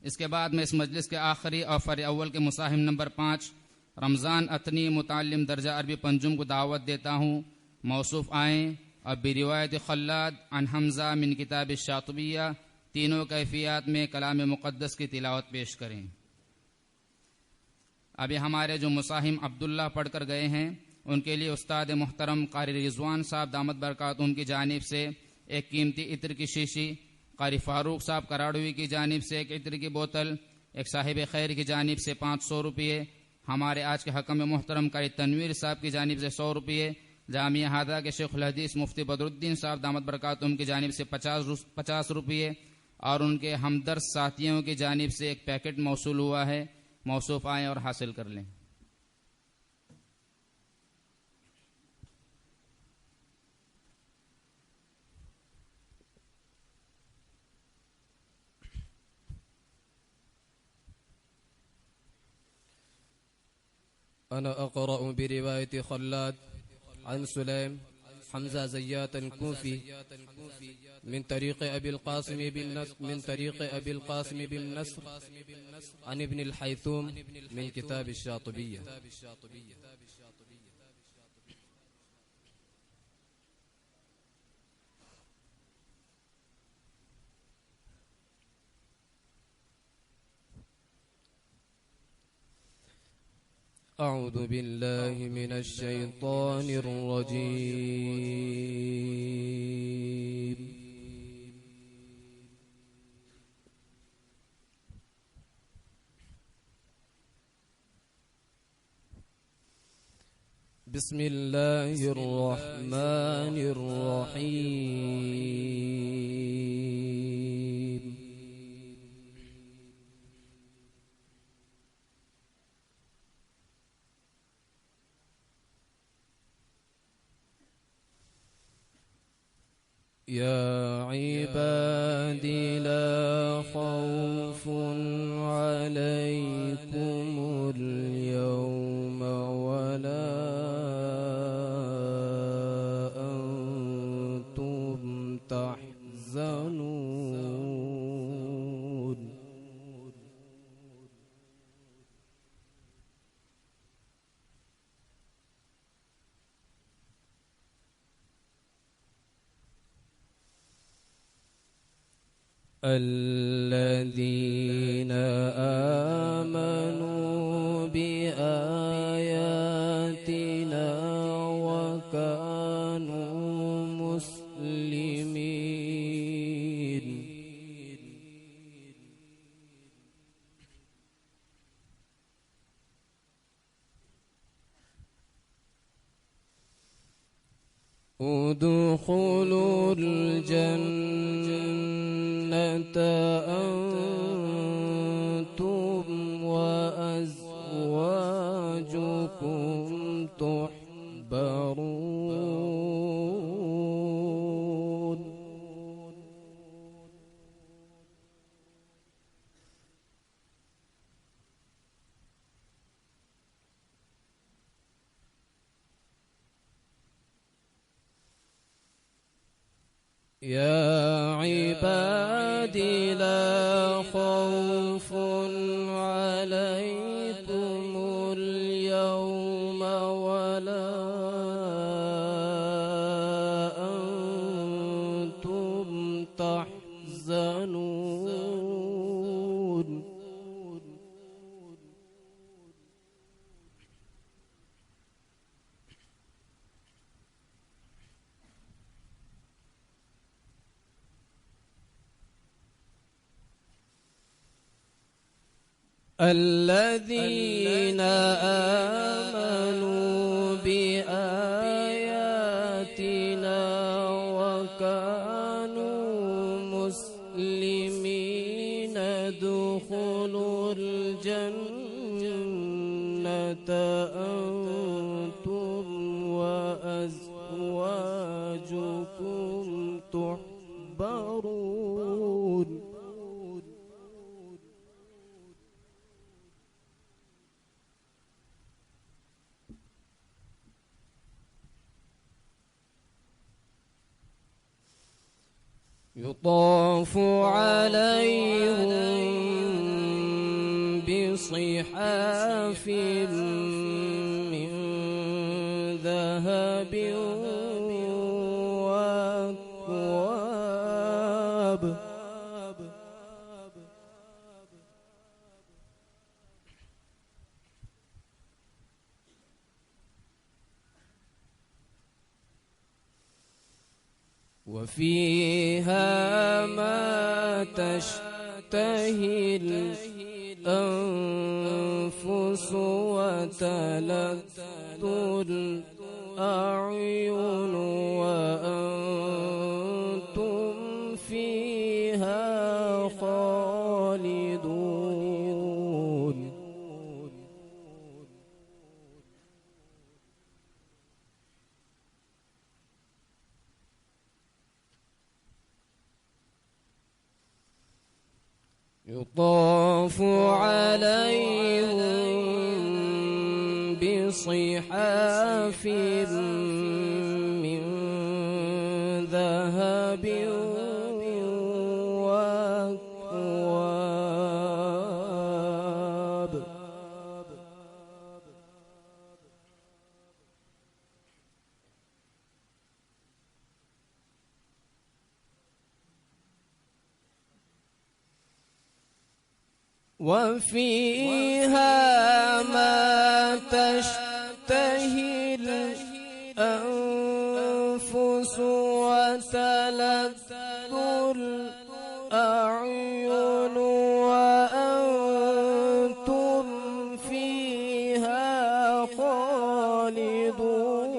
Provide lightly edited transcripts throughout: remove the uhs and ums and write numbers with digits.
इसके बाद में इस मजलिस के आखिरी और फर अव्वल के मुसाहिम नंबर 5 रमज़ान अतनी मुतालिम दर्जा अरबी पंजुम को दावत देता हूँ। मौसूफ आएँ और बिरिवायत खल्लाद अन हमज़ा मिन किताब शातिबिया तीनों कैफियत में कलाम मुक़द्दस की तिलावत पेश करें। अभी हमारे जो मुसाहिम अब्दुल्ला पढ़ कर गए हैं उनके लिए उस्ताद मुहतरम कारी रिजवान साहब दामद बरकात उनकी जानिब से एक कीमती इत्र की शीशी, कारी फारूक साहब कराड़वी की जानिब से एक इत्र की बोतल, एक साहिब खैर की जानिब से 500 रुपये, हमारे आज के हकम मुहतरम कारी तनवीर साहब की जानिब से 100 रुपये, जामिया हादा के शेखुल हदीस मुफ्ती बदरुद्दीन साहब दामद बरकात उनकी जानिब से 50 रुपये और उनके हमदर्द साथियों की जानिब से एक पैकेट मौसूल हुआ है। मौसूफ आएँ और हासिल कर लें। أنا أقرأ برواية خلاد عن سليم حمزة زيات الكوفي من طريق أبي القاسم بن نصر عن ابن الحيثوم من كتاب الشاطبية. أعوذ بالله من الشيطان الرجيم. بسم الله الرحمن الرحيم. يا عبادي لا خوف عليكم اليوم ولا أنتم تحزنون. الذين آمنوا بآياتنا وكانوا مسلمين. ادخلوا الجنة أنتم وأزواجكم تحبرون. يا عبادي لا خوف عليكم اليوم ولا أنتم تحزنون. الذين آمنوا بآياتنا وكانوا مسلمين ادخلوا الجنة أنتم وأزواجكم تحبرون. يطاف عليهم بصحاف من ذهب وأكواب وفيها ما تشتهي الأنفس وتلذ الأعين وأنتم فيها خالدون يطاف عليهم بصحاف من ذهب وأكواب وفيها ما تشتهي الأنفس وتلذ الأعين وأنتم فيها خالدون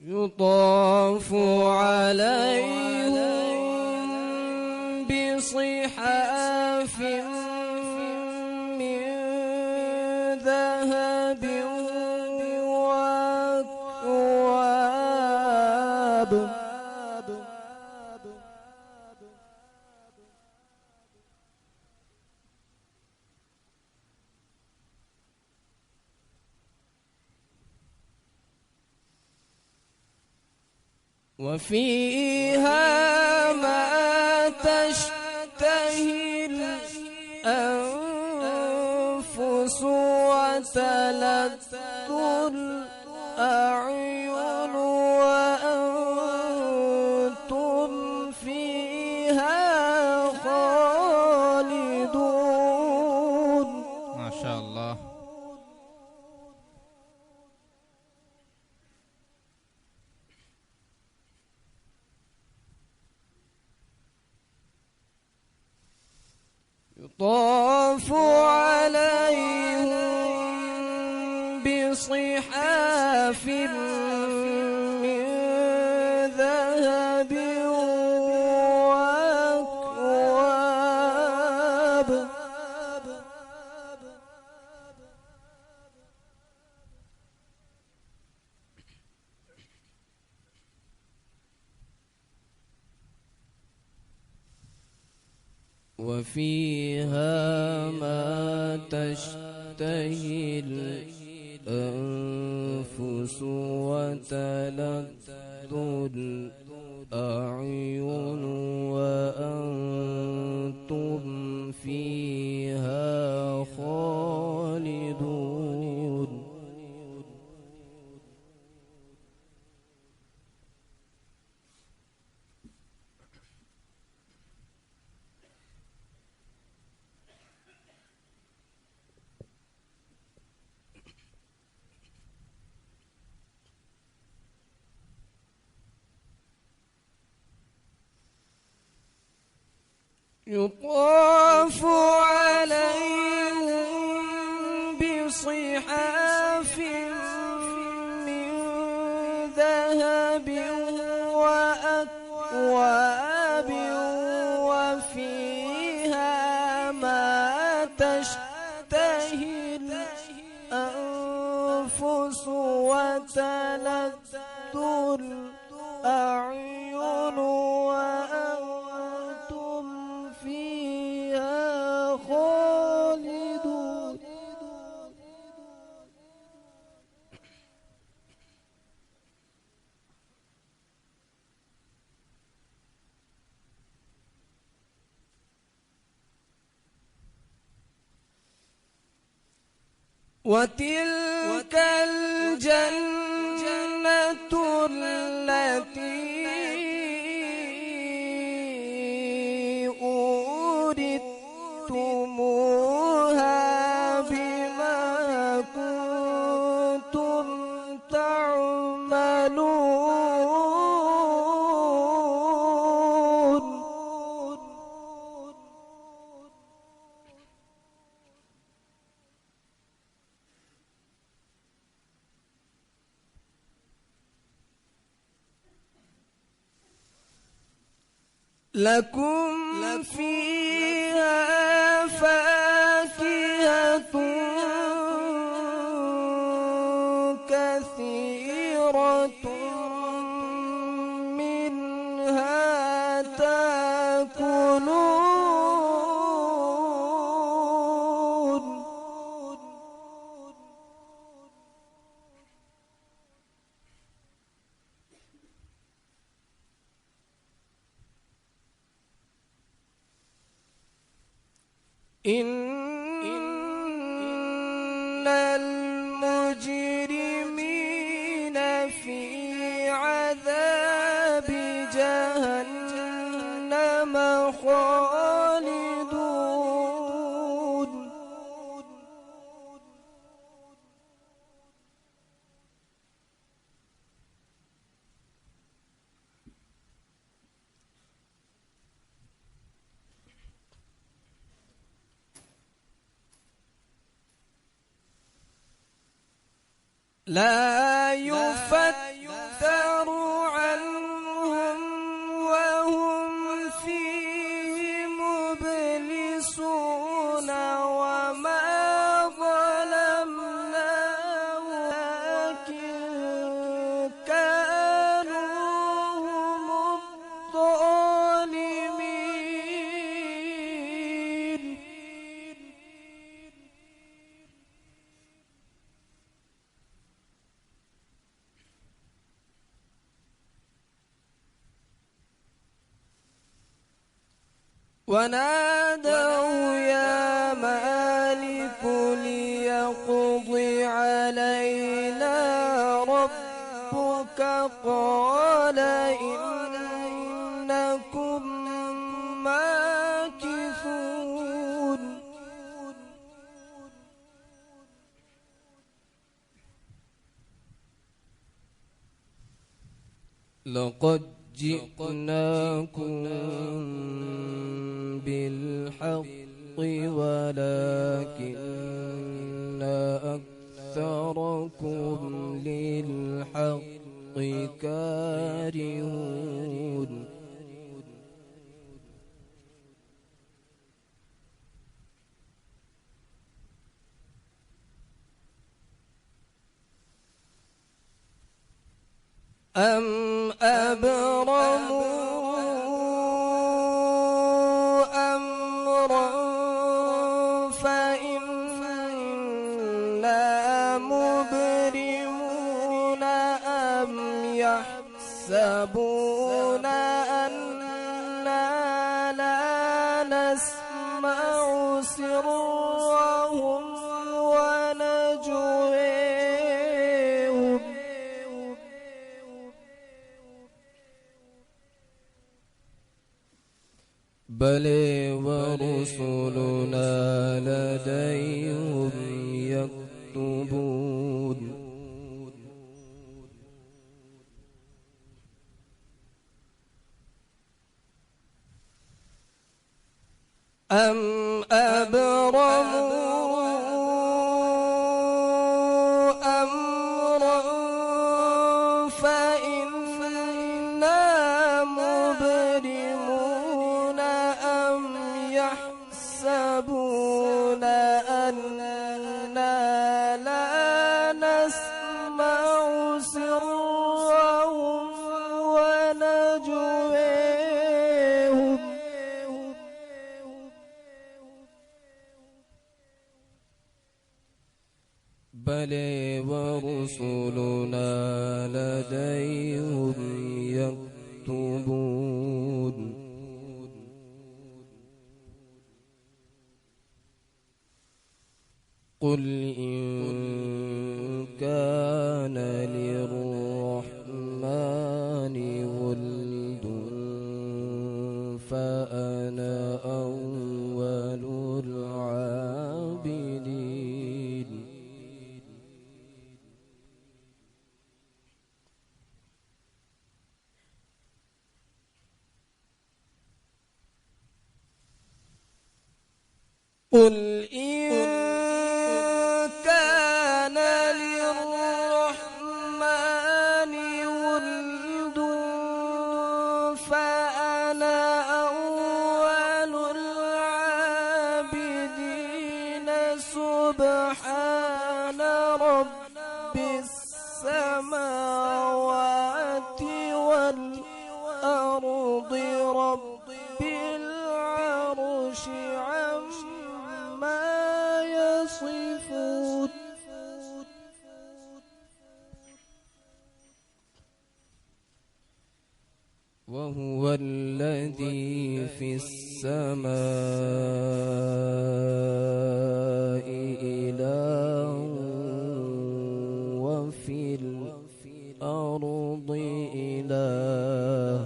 يطاف عليهم بصحاف من ذهب وأكواب وفيها ما تشتهي الأنفس وتلذ الأعين وأنتم فيها خالدون ما شاء الله. يطاف عليهم بصحاف من ذهب وأكواب وفيها ما تشتهي الأنفس وتلذ الأعين وأنتم فيها خالدون يطاف عليهم بصحاف من ذهب وأكواب وفيها ما تشتهي الأنفس وتلذ الأعين وأنتم فيها خالدون وتلك الجنة التي أورثتموها بما كنتم تعملون. لكم فيها فاكهة كثيرة منها تأكلون. إن المجرمين في عذاب جهنم خالدون. لا يفتر عنهم وهم فيه مبلسون. وما ظلمناهم ولكن كانوا هم الظالمين. ونادوا يا مالك ليقض علينا ربك قال إنكم ماكثون. لقد جئناكم بالحق ولكن أكثركم للحق كارهون. أم أبرموا أمرا فإنا مبرمون. أم يحسبون أنا لا نسمع سرهم ونجويهم. بل ورسلنا لديهم يكتبون. أم أبرموا أمرا فإنا مبرمون. أم يحسبون أنا لا نسمع سرهم ونجويهم. بل ورسلنا لديهم يكتبون. قل إن قل إن كان للرحمن ولد فأنا أول العابدين سبحان رب السماوات والأرض رب العرش عما يصفون وهو الذي في السماء إله وفي الأرض إله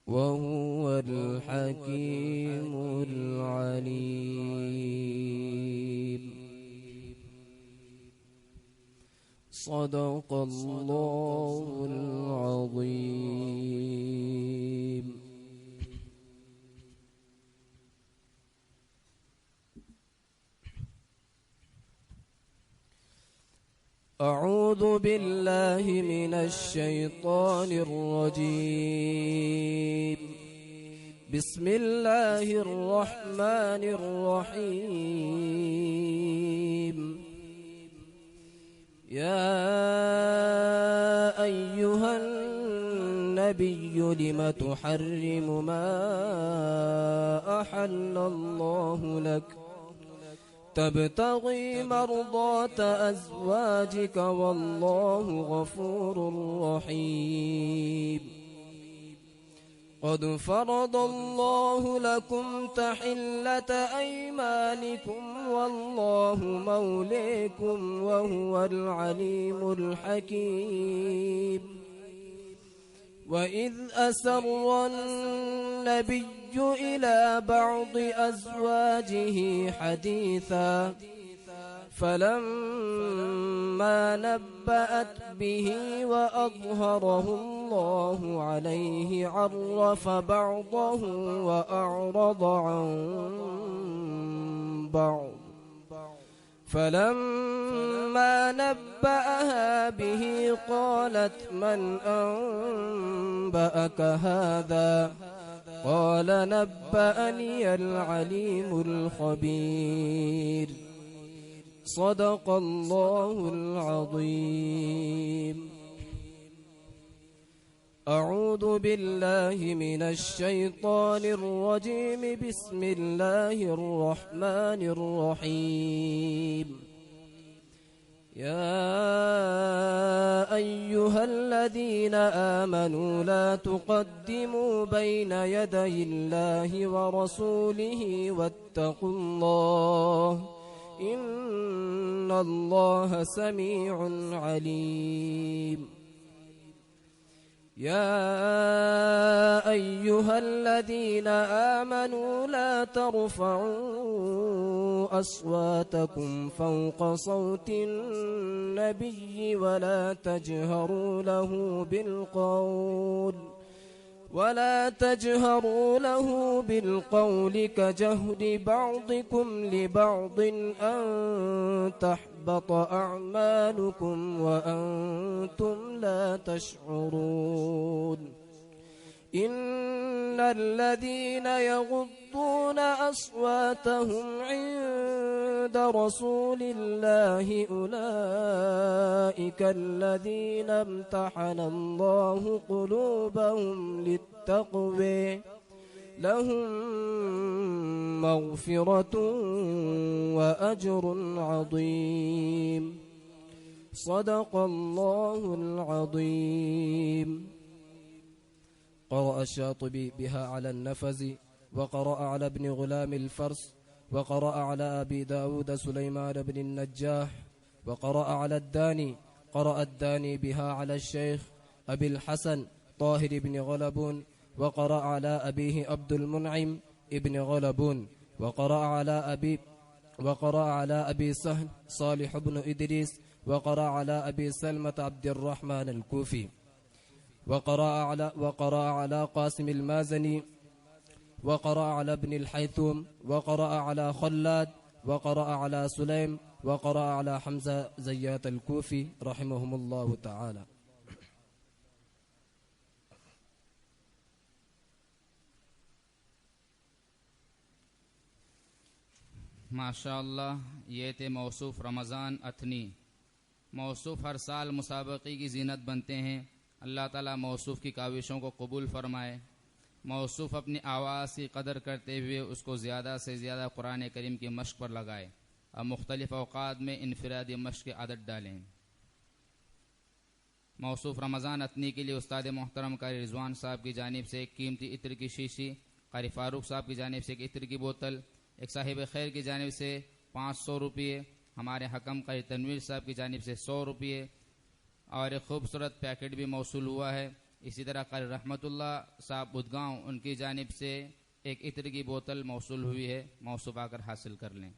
وهو الحكيم العليم. صدق الله العظيم. أعوذ بالله من الشيطان الرجيم. بسم الله الرحمن الرحيم. يا أيها النبي لم تحرم ما أحل الله لك تبتغي مرضات أزواجك والله غفور رحيم. قد فرض الله لكم تحلة أيمانكم والله موليكم وهو العليم الحكيم. وإذ أسر النبي إلى بعض أزواجه حديثا فلما نبأت به وأظهره الله عليه عرف بعضه وأعرض عن بعض فلما نبأها به قالت من أنبأك هذا قال نبأني العليم الخبير. صدق الله العظيم. أعوذ بالله من الشيطان الرجيم. بسم الله الرحمن الرحيم. يا أيها الذين آمنوا لا تقدموا بين يدي الله ورسوله واتقوا الله إن الله سميع عليم. يا أيها الذين آمنوا لا ترفعوا أصواتكم فوق صوت النبي ولا تجهروا له بالقول كجهر بعضكم لبعض أن تحبط أعمالكم وأنتم لا تشعرون. إن الذين يغضون أصواتهم عند رسول الله أولئك الذين امتحن الله قلوبهم للتقوى لهم مغفرة وأجر عظيم. صدق الله العظيم. قرأ الشاطبي بها على النفز وقرأ على ابن غلام الفرس وقرأ على أبي داود سليمان بن النجاح وقرأ على الداني. قرأ الداني بها على الشيخ أبي الحسن طاهر بن غلبون وقرأ على أبيه عبد المنعم ابن غلبون وقرأ على أبي سهل صالح بن إدريس وقرأ على أبي سلمة عبد الرحمن الكوفي وقرأ على قاسم المازني وقرأ على ابن الحيثم وقرأ على خلاد وقرأ على سليم وقرأ على حمزة زيات الكوفي رحمهم الله تعالى. ماشاء اللہ، یہ تھے موصوف رمضان اتنی. موصوف ہر سال مسابقے کی زینت بنتے ہیں. اللہ تعالیٰ موصوف کی کاوشوں کو قبول فرمائے. موصوف اپنی آواز کی قدر کرتے ہوئے اس کو زیادہ سے زیادہ قرآن کریم کی مشق پر لگائے اور مختلف اوقات میں انفرادی مشق کی عادت ڈالیں. موصوف رمضان اتنی کے لیے استاد محترم قاری رضوان صاحب کی جانب سے ایک قیمتی عطر کی شیشی، قاری فاروق صاحب کی جانب سے ایک عطر کی بوتل، ایک صاحب خیر کی جانب سے 500 روپیے، ہمارے حکم قاری تنویر صاحب کی جانب سے 100 روپیے اور ایک خوبصورت پیکٹ بھی موصول ہوا ہے. اسی طرح قاری رحمت اللہ صاحب بدگاؤں، ان کی جانب سے ایک عطر کی بوتل موصول ہوئی ہے. موصوف آ کر حاصل کر لیں.